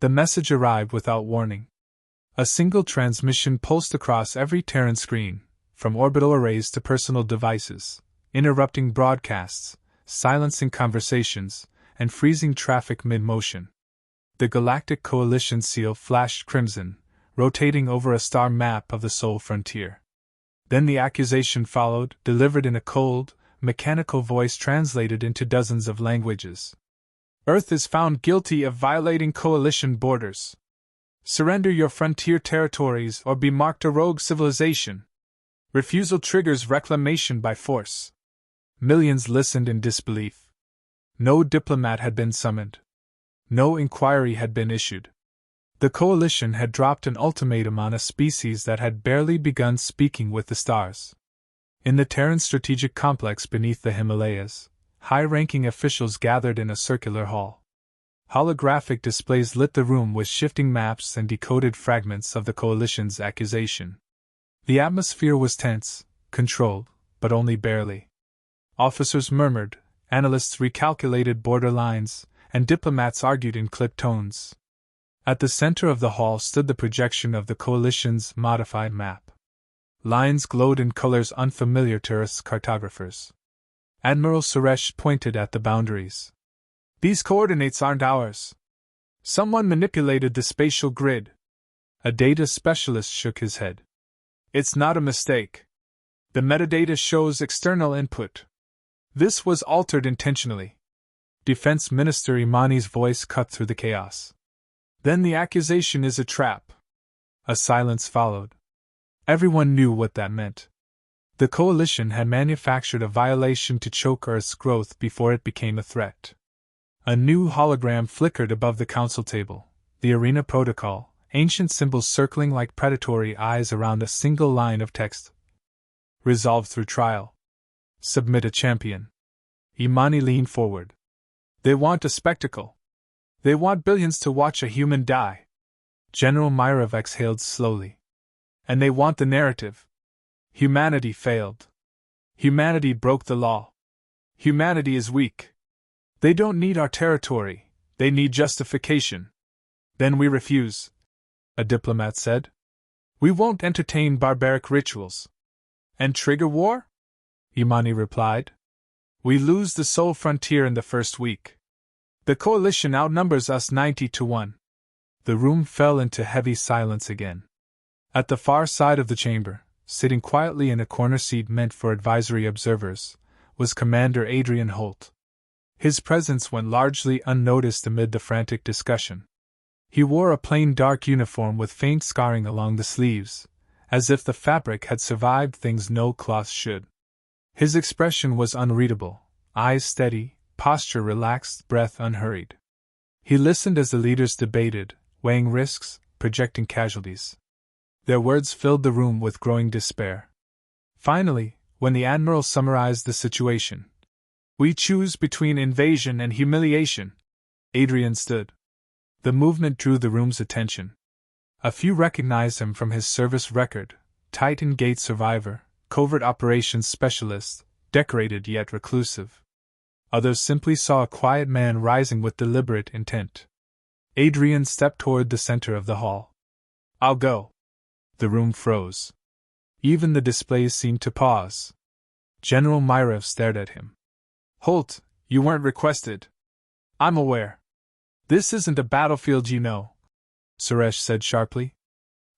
The message arrived without warning. A single transmission pulsed across every Terran screen, from orbital arrays to personal devices, interrupting broadcasts, silencing conversations, and freezing traffic mid-motion. The Galactic Coalition seal flashed crimson, rotating over a star map of the Sol frontier. Then the accusation followed, delivered in a cold, mechanical voice translated into dozens of languages. Earth is found guilty of violating Coalition borders. Surrender your frontier territories or be marked a rogue civilization. Refusal triggers reclamation by force. Millions listened in disbelief. No diplomat had been summoned. No inquiry had been issued. The Coalition had dropped an ultimatum on a species that had barely begun speaking with the stars. In the Terran strategic complex beneath the Himalayas, high-ranking officials gathered in a circular hall. Holographic displays lit the room with shifting maps and decoded fragments of the Coalition's accusation. The atmosphere was tense, controlled, but only barely. Officers murmured, analysts recalculated border lines, and diplomats argued in clipped tones. At the center of the hall stood the projection of the Coalition's modified map. Lines glowed in colors unfamiliar to Earth's cartographers. Admiral Suresh pointed at the boundaries. These coordinates aren't ours. Someone manipulated the spatial grid. A data specialist shook his head. It's not a mistake. The metadata shows external input. This was altered intentionally. Defense Minister Imani's voice cut through the chaos. Then the accusation is a trap. A silence followed. Everyone knew what that meant. The Coalition had manufactured a violation to choke Earth's growth before it became a threat. A new hologram flickered above the council table, the arena protocol, ancient symbols circling like predatory eyes around a single line of text. Resolved through trial. Submit a champion. Imani leaned forward. They want a spectacle. They want billions to watch a human die. General Myrov exhaled slowly. And they want the narrative. Humanity failed. Humanity broke the law. Humanity is weak. They don't need our territory, they need justification. Then we refuse, a diplomat said. We won't entertain barbaric rituals. And trigger war? Imani replied. We lose the Sol frontier in the first week. The Coalition outnumbers us 90-1. The room fell into heavy silence again. At the far side of the chamber, sitting quietly in a corner seat meant for advisory observers, was Commander Adrian Holt. His presence went largely unnoticed amid the frantic discussion. He wore a plain dark uniform with faint scarring along the sleeves, as if the fabric had survived things no cloth should. His expression was unreadable, eyes steady, posture relaxed, breath unhurried. He listened as the leaders debated, weighing risks, projecting casualties. Their words filled the room with growing despair. Finally, when the Admiral summarized the situation, we choose between invasion and humiliation. Adrian stood. The movement drew the room's attention. A few recognized him from his service record, Titan Gate survivor, covert operations specialist, decorated yet reclusive. Others simply saw a quiet man rising with deliberate intent. Adrian stepped toward the center of the hall. I'll go. The room froze. Even the displays seemed to pause. General Myrov stared at him. Holt, you weren't requested. I'm aware. This isn't a battlefield, you know, Suresh said sharply.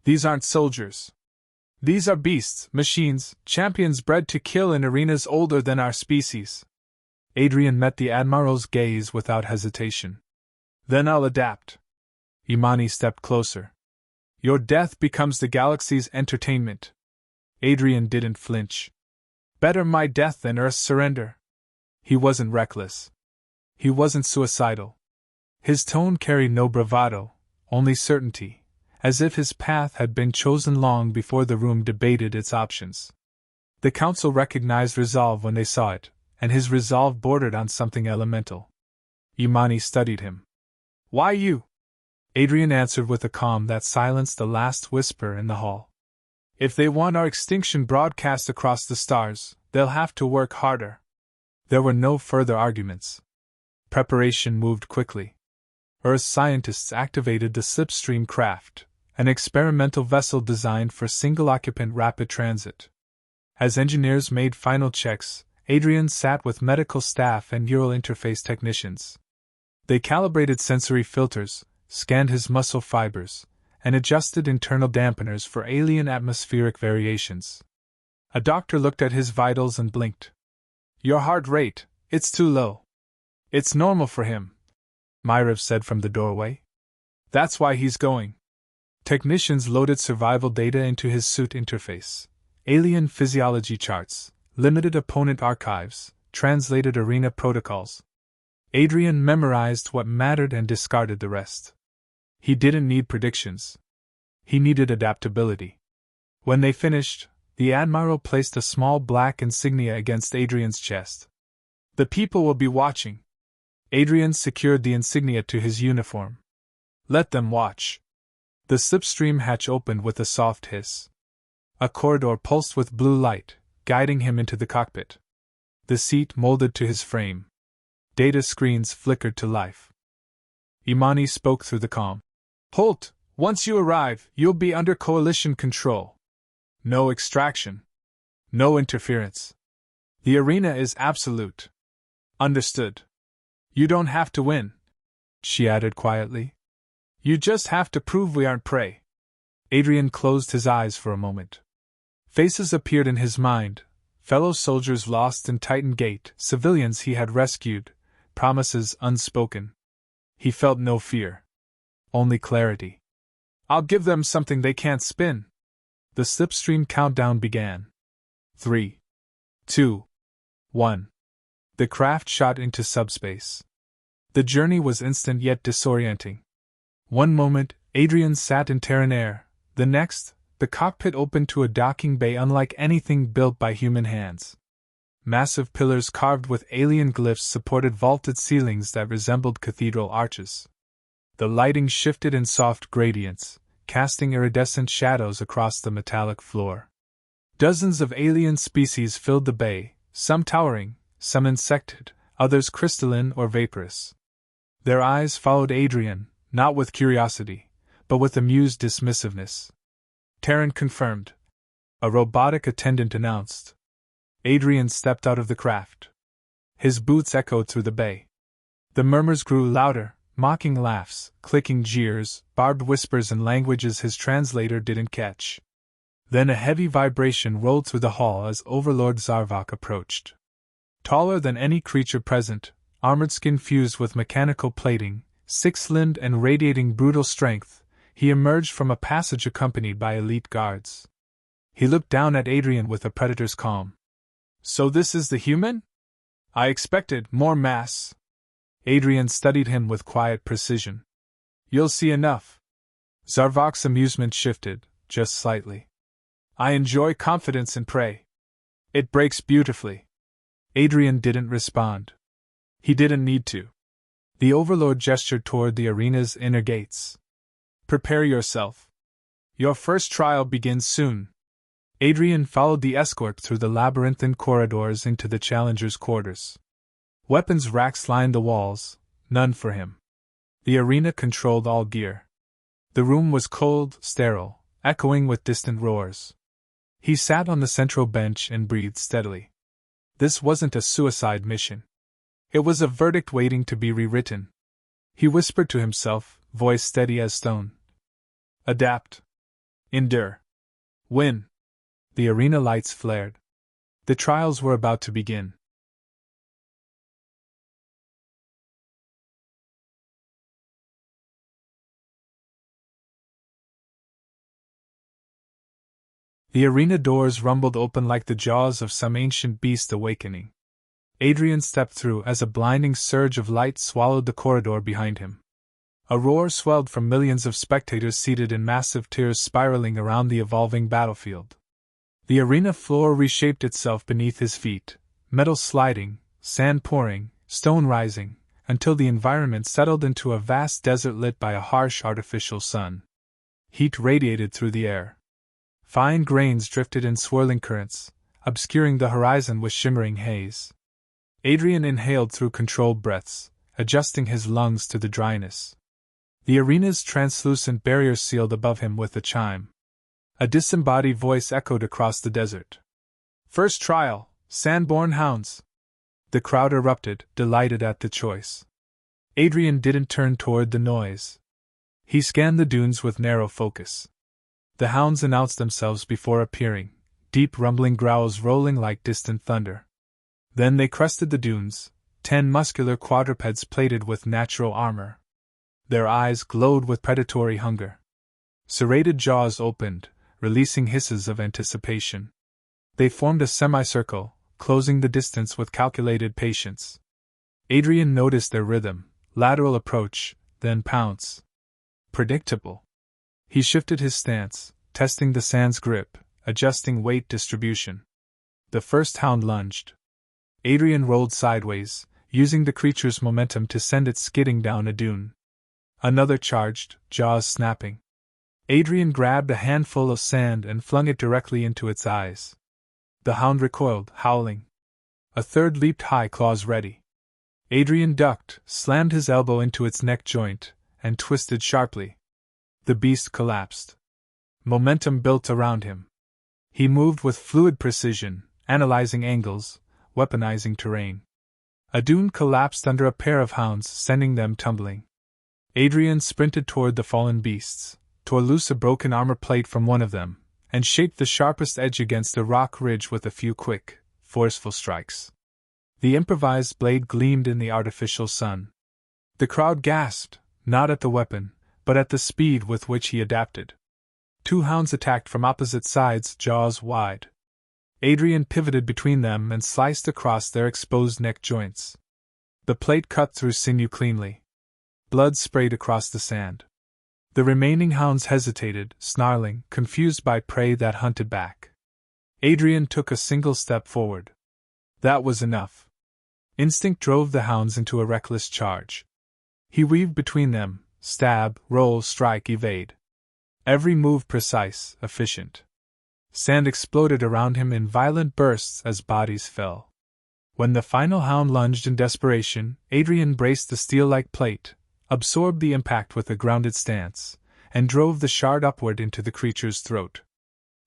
These aren't soldiers. These are beasts, machines, champions bred to kill in arenas older than our species. Adrian met the Admiral's gaze without hesitation. Then I'll adapt. Imani stepped closer. Your death becomes the galaxy's entertainment. Adrian didn't flinch. Better my death than Earth's surrender. He wasn't reckless. He wasn't suicidal. His tone carried no bravado, only certainty, as if his path had been chosen long before the room debated its options. The council recognized resolve when they saw it, and his resolve bordered on something elemental. Imani studied him. Why you? Adrian answered with a calm that silenced the last whisper in the hall. If they want our extinction broadcast across the stars, they'll have to work harder. There were no further arguments. Preparation moved quickly. Earth scientists activated the Slipstream craft, an experimental vessel designed for single-occupant rapid transit. As engineers made final checks, Adrian sat with medical staff and neural interface technicians. They calibrated sensory filters, scanned his muscle fibers, and adjusted internal dampeners for alien atmospheric variations. A doctor looked at his vitals and blinked. "Your heart rate, it's too low." "It's normal for him," Myrev said from the doorway. "That's why he's going." Technicians loaded survival data into his suit interface. Alien physiology charts, limited opponent archives, translated arena protocols. Adrian memorized what mattered and discarded the rest. He didn't need predictions. He needed adaptability. When they finished, the Admiral placed a small black insignia against Adrian's chest. "The people will be watching." Adrian secured the insignia to his uniform. "Let them watch." The slipstream hatch opened with a soft hiss. A corridor pulsed with blue light, guiding him into the cockpit. The seat molded to his frame. Data screens flickered to life. Imani spoke through the comm. "Holt, once you arrive, you'll be under coalition control. No extraction. No interference. The arena is absolute." "Understood. You don't have to win," she added quietly. "You just have to prove we aren't prey." Adrian closed his eyes for a moment. Faces appeared in his mind, fellow soldiers lost in Titan Gate, civilians he had rescued, promises unspoken. He felt no fear. Only clarity. "I'll give them something they can't spin." The slipstream countdown began. 3, 2, 1. The craft shot into subspace. The journey was instant yet disorienting. One moment, Adrian sat in Terran air. The next, the cockpit opened to a docking bay unlike anything built by human hands. Massive pillars carved with alien glyphs supported vaulted ceilings that resembled cathedral arches. The lighting shifted in soft gradients, casting iridescent shadows across the metallic floor. Dozens of alien species filled the bay, some towering, some insected, others crystalline or vaporous. Their eyes followed Adrian, not with curiosity, but with amused dismissiveness. "Terran confirmed," a robotic attendant announced. Adrian stepped out of the craft. His boots echoed through the bay. The murmurs grew louder, mocking laughs, clicking jeers, barbed whispers in languages his translator didn't catch. Then a heavy vibration rolled through the hall as Overlord Zarvok approached. Taller than any creature present, armored skin fused with mechanical plating, six-limbed and radiating brutal strength, he emerged from a passage accompanied by elite guards. He looked down at Adrian with a predator's calm. "So this is the human? I expected more mass." Adrian studied him with quiet precision. "You'll see enough." Zarvok's amusement shifted, just slightly. "I enjoy confidence in prey. It breaks beautifully." Adrian didn't respond. He didn't need to. The Overlord gestured toward the arena's inner gates. "Prepare yourself. Your first trial begins soon." Adrian followed the escort through the labyrinthine corridors into the Challenger's quarters. Weapons racks lined the walls, none for him. The arena controlled all gear. The room was cold, sterile, echoing with distant roars. He sat on the central bench and breathed steadily. This wasn't a suicide mission. It was a verdict waiting to be rewritten. He whispered to himself, voice steady as stone. "Adapt. Endure. Win." The arena lights flared. The trials were about to begin. The arena doors rumbled open like the jaws of some ancient beast awakening. Adrian stepped through as a blinding surge of light swallowed the corridor behind him. A roar swelled from millions of spectators seated in massive tiers spiraling around the evolving battlefield. The arena floor reshaped itself beneath his feet, metal sliding, sand pouring, stone rising, until the environment settled into a vast desert lit by a harsh artificial sun. Heat radiated through the air. Fine grains drifted in swirling currents, obscuring the horizon with shimmering haze. Adrian inhaled through controlled breaths, adjusting his lungs to the dryness. The arena's translucent barrier sealed above him with a chime. A disembodied voice echoed across the desert. "First trial, Sandborn Hounds!" The crowd erupted, delighted at the choice. Adrian didn't turn toward the noise. He scanned the dunes with narrow focus. The hounds announced themselves before appearing, deep rumbling growls rolling like distant thunder. Then they crested the dunes, 10 muscular quadrupeds plated with natural armor. Their eyes glowed with predatory hunger. Serrated jaws opened, releasing hisses of anticipation. They formed a semicircle, closing the distance with calculated patience. Adrian noticed their rhythm, lateral approach, then pounce. Predictable. He shifted his stance, testing the sand's grip, adjusting weight distribution. The first hound lunged. Adrian rolled sideways, using the creature's momentum to send it skidding down a dune. Another charged, jaws snapping. Adrian grabbed a handful of sand and flung it directly into its eyes. The hound recoiled, howling. A third leaped high, claws ready. Adrian ducked, slammed his elbow into its neck joint, and twisted sharply. The beast collapsed. Momentum built around him. He moved with fluid precision, analyzing angles, weaponizing terrain. A dune collapsed under a pair of hounds, sending them tumbling. Adrian sprinted toward the fallen beasts, tore loose a broken armor plate from one of them, and shaped the sharpest edge against a rock ridge with a few quick, forceful strikes. The improvised blade gleamed in the artificial sun. The crowd gasped, not at the weapon, but at the speed with which he adapted. 2 hounds attacked from opposite sides, jaws wide. Adrian pivoted between them and sliced across their exposed neck joints. The plate cut through sinew cleanly. Blood sprayed across the sand. The remaining hounds hesitated, snarling, confused by prey that hunted back. Adrian took a single step forward. That was enough. Instinct drove the hounds into a reckless charge. He weaved between them, stab, roll, strike, evade. Every move precise, efficient. Sand exploded around him in violent bursts as bodies fell. When the final hound lunged in desperation, Adrian braced the steel-like plate, absorbed the impact with a grounded stance, and drove the shard upward into the creature's throat.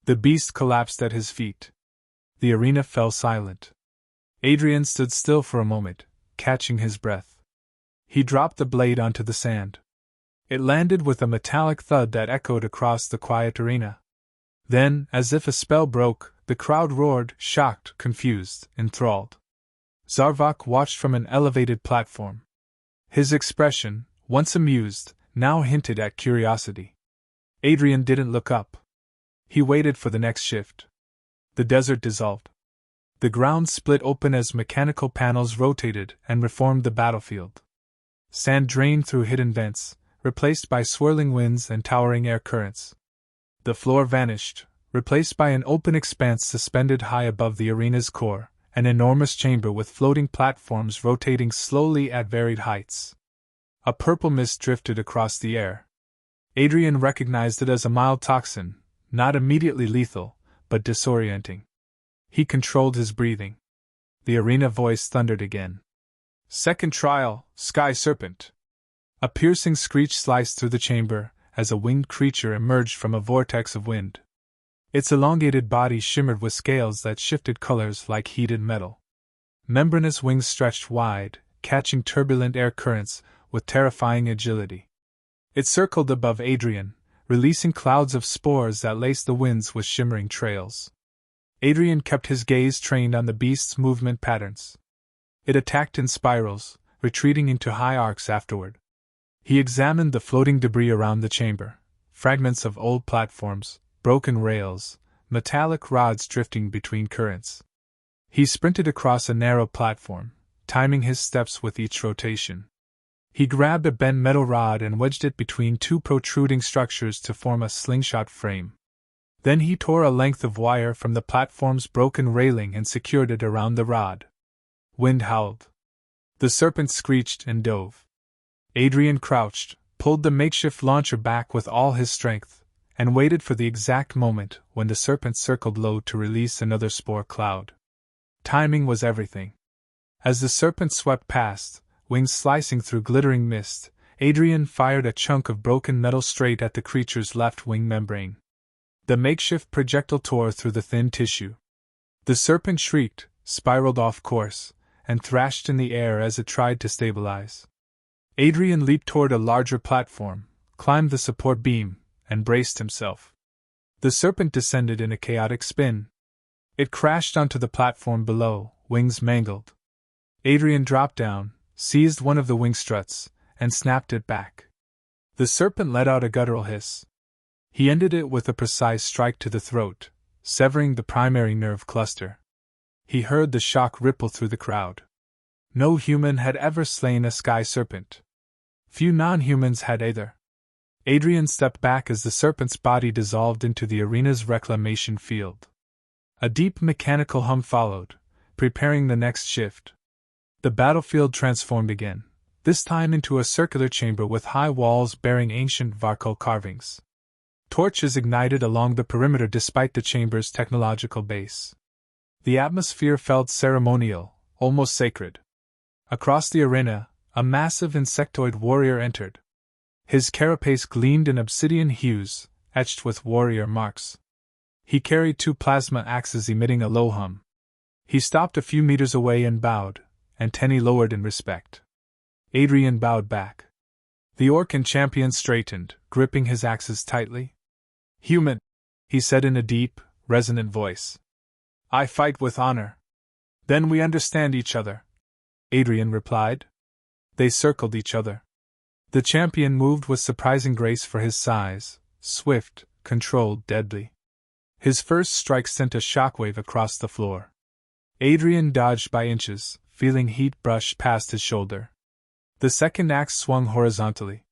The beast collapsed at his feet. The arena fell silent. Adrian stood still for a moment, catching his breath. He dropped the blade onto the sand. It landed with a metallic thud that echoed across the quiet arena. Then, as if a spell broke, the crowd roared, shocked, confused, enthralled. Zarvok watched from an elevated platform. His expression, once amused, now hinted at curiosity. Adrian didn't look up. He waited for the next shift. The desert dissolved. The ground split open as mechanical panels rotated and reformed the battlefield. Sand drained through hidden vents, replaced by swirling winds and towering air currents. The floor vanished, replaced by an open expanse suspended high above the arena's core, an enormous chamber with floating platforms rotating slowly at varied heights. A purple mist drifted across the air. Adrian recognized it as a mild toxin, not immediately lethal, but disorienting. He controlled his breathing. The arena voice thundered again. "Second trial, Sky Serpent." A piercing screech sliced through the chamber as a winged creature emerged from a vortex of wind. Its elongated body shimmered with scales that shifted colors like heated metal. Membranous wings stretched wide, catching turbulent air currents with terrifying agility. It circled above Adrian, releasing clouds of spores that laced the winds with shimmering trails. Adrian kept his gaze trained on the beast's movement patterns. It attacked in spirals, retreating into high arcs afterward. He examined the floating debris around the chamber, fragments of old platforms, broken rails, metallic rods drifting between currents. He sprinted across a narrow platform, timing his steps with each rotation. He grabbed a bent metal rod and wedged it between 2 protruding structures to form a slingshot frame. Then he tore a length of wire from the platform's broken railing and secured it around the rod. Wind howled. The serpent screeched and dove. Adrian crouched, pulled the makeshift launcher back with all his strength, and waited for the exact moment when the serpent circled low to release another spore cloud. Timing was everything. As the serpent swept past, wings slicing through glittering mist, Adrian fired a chunk of broken metal straight at the creature's left wing membrane. The makeshift projectile tore through the thin tissue. The serpent shrieked, spiraled off course, and thrashed in the air as it tried to stabilize. Adrian leaped toward a larger platform, climbed the support beam, and braced himself. The serpent descended in a chaotic spin. It crashed onto the platform below, wings mangled. Adrian dropped down, seized one of the wing struts, and snapped it back. The serpent let out a guttural hiss. He ended it with a precise strike to the throat, severing the primary nerve cluster. He heard the shock ripple through the crowd. No human had ever slain a sky serpent. Few non-humans had either. Adrian stepped back as the serpent's body dissolved into the arena's reclamation field. A deep mechanical hum followed, preparing the next shift. The battlefield transformed again, this time into a circular chamber with high walls bearing ancient Varkol carvings. Torches ignited along the perimeter despite the chamber's technological base. The atmosphere felt ceremonial, almost sacred. Across the arena, a massive insectoid warrior entered. His carapace gleamed in obsidian hues, etched with warrior marks. He carried 2 plasma axes emitting a low hum. He stopped a few meters away and bowed, antennae lowered in respect. Adrian bowed back. The Orcan champion straightened, gripping his axes tightly. "Human," he said in a deep, resonant voice. "I fight with honor." "Then we understand each other," Adrian replied. They circled each other. The champion moved with surprising grace for his size, swift, controlled, deadly. His first strike sent a shockwave across the floor. Adrian dodged by inches, feeling heat brush past his shoulder. The second axe swung horizontally.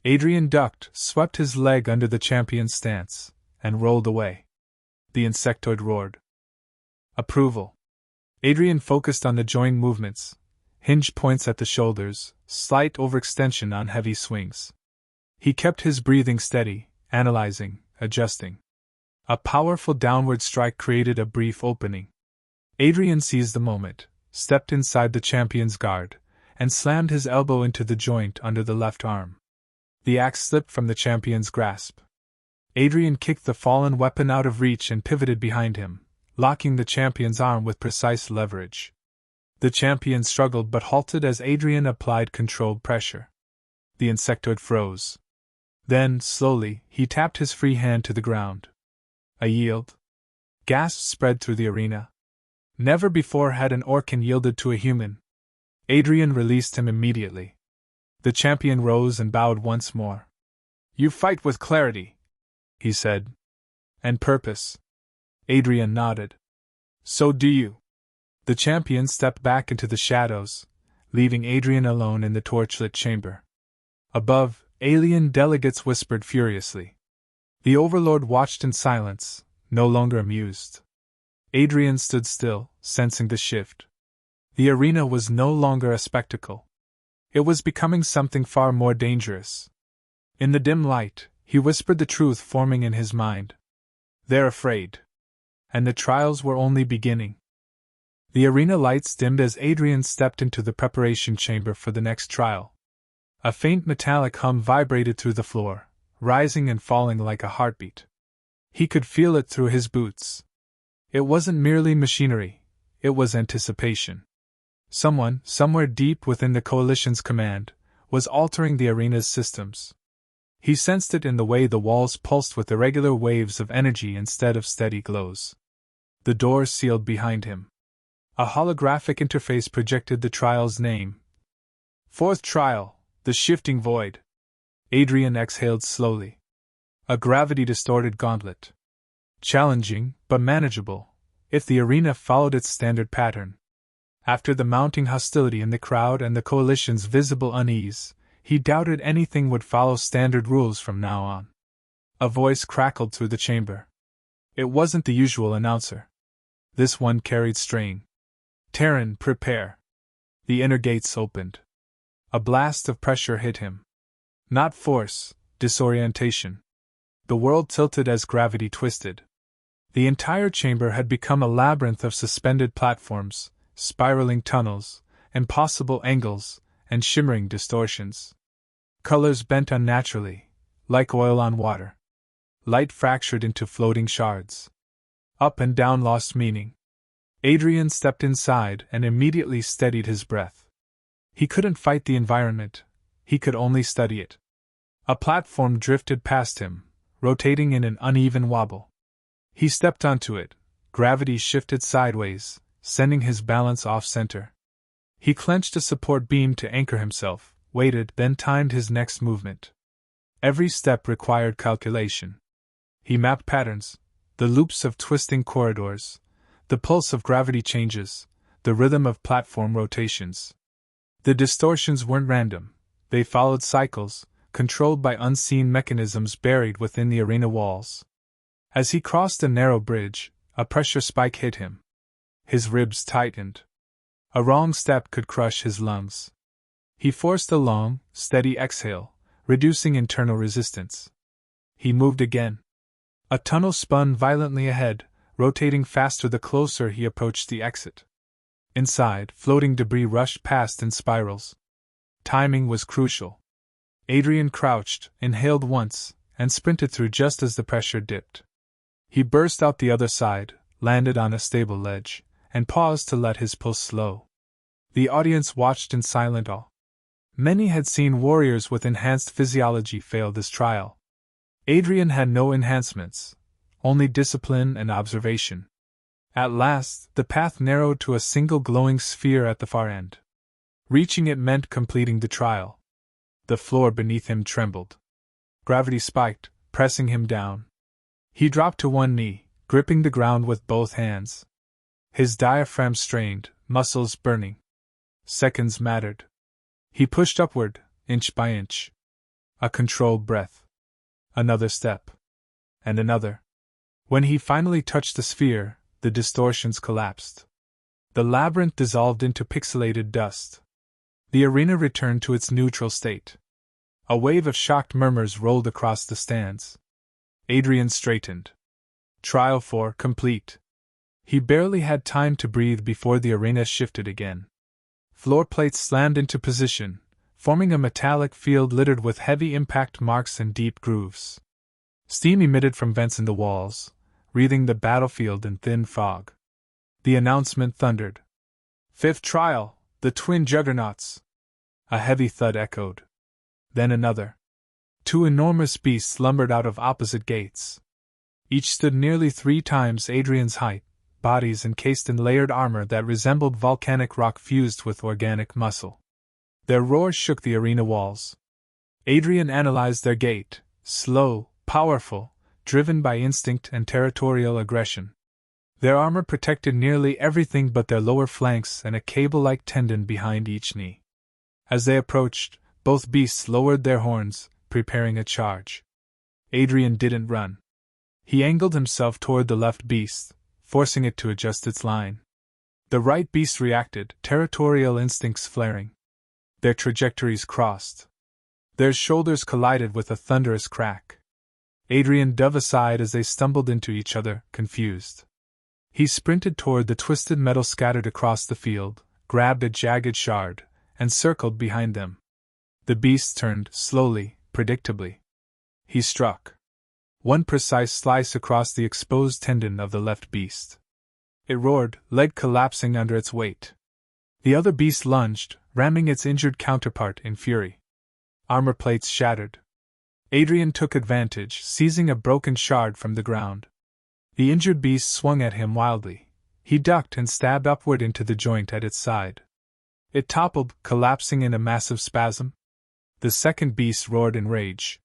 Adrian ducked, swept his leg under the champion's stance, and rolled away. The insectoid roared. Approval. Adrian focused on the joint movements, hinge points at the shoulders, slight overextension on heavy swings. He kept his breathing steady, analyzing, adjusting. A powerful downward strike created a brief opening. Adrian seized the moment, stepped inside the champion's guard, and slammed his elbow into the joint under the left arm. The axe slipped from the champion's grasp. Adrian kicked the fallen weapon out of reach and pivoted behind him, locking the champion's arm with precise leverage. The champion struggled but halted as Adrian applied controlled pressure. The insectoid froze. Then, slowly, he tapped his free hand to the ground. A yield. Gasps spread through the arena. Never before had an Orcan yielded to a human. Adrian released him immediately. The champion rose and bowed once more. "You fight with clarity," he said. "And purpose." Adrian nodded. "So do you." The champion stepped back into the shadows, leaving Adrian alone in the torchlit chamber. Above, alien delegates whispered furiously. The Overlord watched in silence, no longer amused. Adrian stood still, sensing the shift. The arena was no longer a spectacle. It was becoming something far more dangerous. In the dim light, he whispered the truth forming in his mind. "They're afraid." And the trials were only beginning. The arena lights dimmed as Adrian stepped into the preparation chamber for the next trial. A faint metallic hum vibrated through the floor, rising and falling like a heartbeat. He could feel it through his boots. It wasn't merely machinery, it was anticipation. Someone, somewhere deep within the Coalition's command, was altering the arena's systems. He sensed it in the way the walls pulsed with irregular waves of energy instead of steady glows. The door sealed behind him. A holographic interface projected the trial's name. "Fourth trial, the Shifting Void." Adrian exhaled slowly. A gravity-distorted gauntlet. Challenging, but manageable, if the arena followed its standard pattern. After the mounting hostility in the crowd and the Coalition's visible unease, he doubted anything would follow standard rules from now on. A voice crackled through the chamber. It wasn't the usual announcer. This one carried strain. "Terran, prepare." The inner gates opened. A blast of pressure hit him. Not force, disorientation. The world tilted as gravity twisted. The entire chamber had become a labyrinth of suspended platforms, spiraling tunnels, impossible angles, and shimmering distortions. Colors bent unnaturally, like oil on water. Light fractured into floating shards. Up and down lost meaning. Adrian stepped inside and immediately steadied his breath. He couldn't fight the environment, he could only study it. A platform drifted past him, rotating in an uneven wobble. He stepped onto it. Gravity shifted sideways, sending his balance off-center. He clenched a support beam to anchor himself, waited, then timed his next movement. Every step required calculation. He mapped patterns, the loops of twisting corridors, the pulse of gravity changes, the rhythm of platform rotations. The distortions weren't random, they followed cycles, controlled by unseen mechanisms buried within the arena walls. As he crossed a narrow bridge, a pressure spike hit him. His ribs tightened. A wrong step could crush his lungs. He forced a long, steady exhale, reducing internal resistance. He moved again. A tunnel spun violently ahead, rotating faster the closer he approached the exit. Inside, floating debris rushed past in spirals. Timing was crucial. Adrian crouched, inhaled once, and sprinted through just as the pressure dipped. He burst out the other side, landed on a stable ledge, and paused to let his pulse slow. The audience watched in silent awe. Many had seen warriors with enhanced physiology fail this trial. Adrian had no enhancements, only discipline and observation. At last, the path narrowed to a single glowing sphere at the far end. Reaching it meant completing the trial. The floor beneath him trembled. Gravity spiked, pressing him down. He dropped to one knee, gripping the ground with both hands. His diaphragm strained, muscles burning. Seconds mattered. He pushed upward, inch by inch. A controlled breath. Another step. And another. When he finally touched the sphere, the distortions collapsed. The labyrinth dissolved into pixelated dust. The arena returned to its neutral state. A wave of shocked murmurs rolled across the stands. Adrian straightened. Trial 4 complete. He barely had time to breathe before the arena shifted again. Floor plates slammed into position, forming a metallic field littered with heavy impact marks and deep grooves. Steam emitted from vents in the walls, wreathing the battlefield in thin fog. The announcement thundered. Fifth trial, the twin juggernauts. A heavy thud echoed. Then another. Two enormous beasts lumbered out of opposite gates. Each stood nearly 3 times Adrian's height, bodies encased in layered armor that resembled volcanic rock fused with organic muscle. Their roars shook the arena walls. Adrian analyzed their gait, slow, powerful, driven by instinct and territorial aggression. Their armor protected nearly everything but their lower flanks and a cable-like tendon behind each knee. As they approached, both beasts lowered their horns, preparing a charge. Adrian didn't run. He angled himself toward the left beast, forcing it to adjust its line. The right beast reacted, territorial instincts flaring. Their trajectories crossed. Their shoulders collided with a thunderous crack. Adrian dove aside as they stumbled into each other, confused. He sprinted toward the twisted metal scattered across the field, grabbed a jagged shard, and circled behind them. The beast turned, slowly, predictably. He struck. One precise slice across the exposed tendon of the left beast. It roared, leg collapsing under its weight. The other beast lunged, ramming its injured counterpart in fury. Armor plates shattered. Adrian took advantage, seizing a broken shard from the ground. The injured beast swung at him wildly. He ducked and stabbed upward into the joint at its side. It toppled, collapsing in a massive spasm. The second beast roared in rage.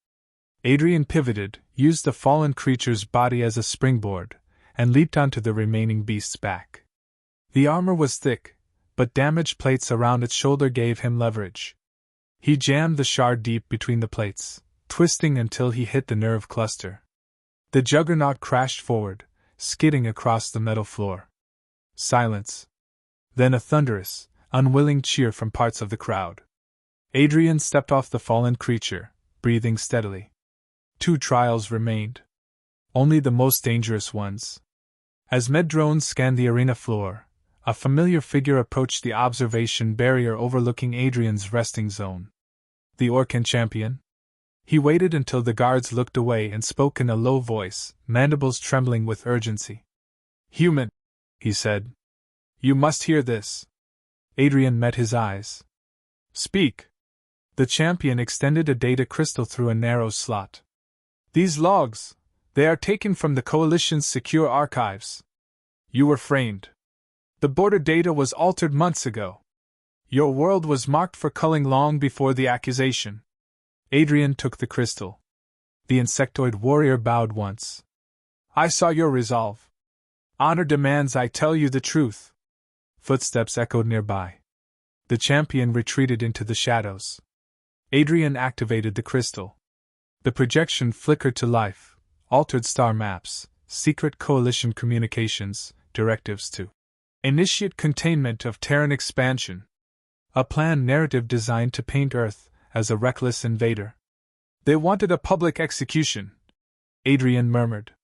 Adrian pivoted, used the fallen creature's body as a springboard, and leaped onto the remaining beast's back. The armor was thick, but damaged plates around its shoulder gave him leverage. He jammed the shard deep between the plates, twisting until he hit the nerve cluster. The juggernaut crashed forward, skidding across the metal floor. Silence. Then a thunderous, unwilling cheer from parts of the crowd. Adrian stepped off the fallen creature, breathing steadily. 2 trials remained. Only the most dangerous ones. As med drones scanned the arena floor, a familiar figure approached the observation barrier overlooking Adrian's resting zone. The Orcan champion? He waited until the guards looked away and spoke in a low voice, mandibles trembling with urgency. Human, he said. You must hear this. Adrian met his eyes. Speak. The champion extended a data crystal through a narrow slot. These logs, they are taken from the Coalition's secure archives. You were framed. The border data was altered months ago. Your world was marked for culling long before the accusation. Adrian took the crystal. The insectoid warrior bowed once. I saw your resolve. Honor demands I tell you the truth. Footsteps echoed nearby. The champion retreated into the shadows. Adrian activated the crystal. The projection flickered to life, altered star maps, secret coalition communications, directives to initiate containment of Terran expansion. A planned narrative designed to paint Earth as a reckless invader. They wanted a public execution, Adrian murmured.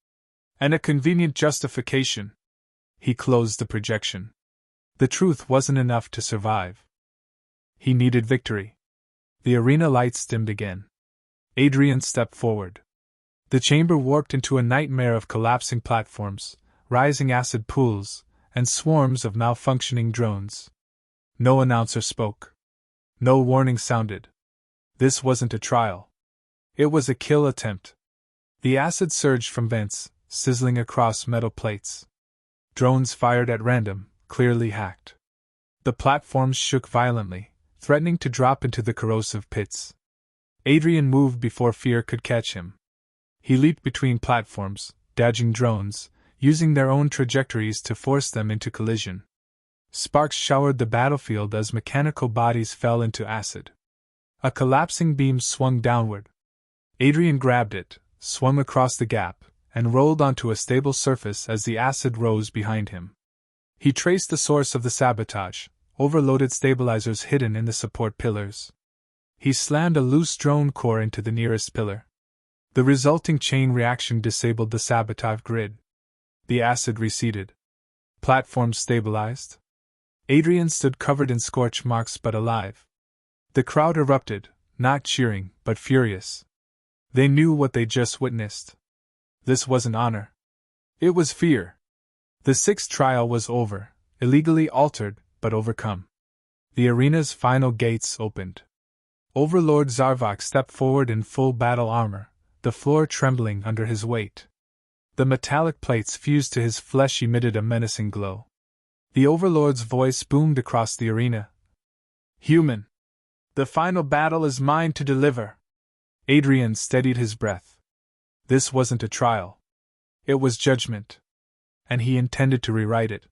And a convenient justification. He closed the projection. The truth wasn't enough to survive. He needed victory. The arena lights dimmed again. Adrian stepped forward. The chamber warped into a nightmare of collapsing platforms, rising acid pools, and swarms of malfunctioning drones. No announcer spoke. No warning sounded. This wasn't a trial. It was a kill attempt. The acid surged from vents, sizzling across metal plates. Drones fired at random, clearly hacked. The platforms shook violently, threatening to drop into the corrosive pits. Adrian moved before fear could catch him. He leaped between platforms, dodging drones, using their own trajectories to force them into collision. Sparks showered the battlefield as mechanical bodies fell into acid. A collapsing beam swung downward. Adrian grabbed it, swung across the gap, and rolled onto a stable surface as the acid rose behind him. He traced the source of the sabotage, overloaded stabilizers hidden in the support pillars. He slammed a loose drone core into the nearest pillar. The resulting chain reaction disabled the sabotage grid. The acid receded. Platforms stabilized. Adrian stood covered in scorch marks but alive. The crowd erupted, not cheering, but furious. They knew what they just witnessed. This wasn't honor. It was fear. The sixth trial was over, illegally altered, but overcome. The arena's final gates opened. Overlord Zarvok stepped forward in full battle armor, the floor trembling under his weight. The metallic plates fused to his flesh emitted a menacing glow. The Overlord's voice boomed across the arena. Human! The final battle is mine to deliver. Adrian steadied his breath. This wasn't a trial. It was judgment. And he intended to rewrite it.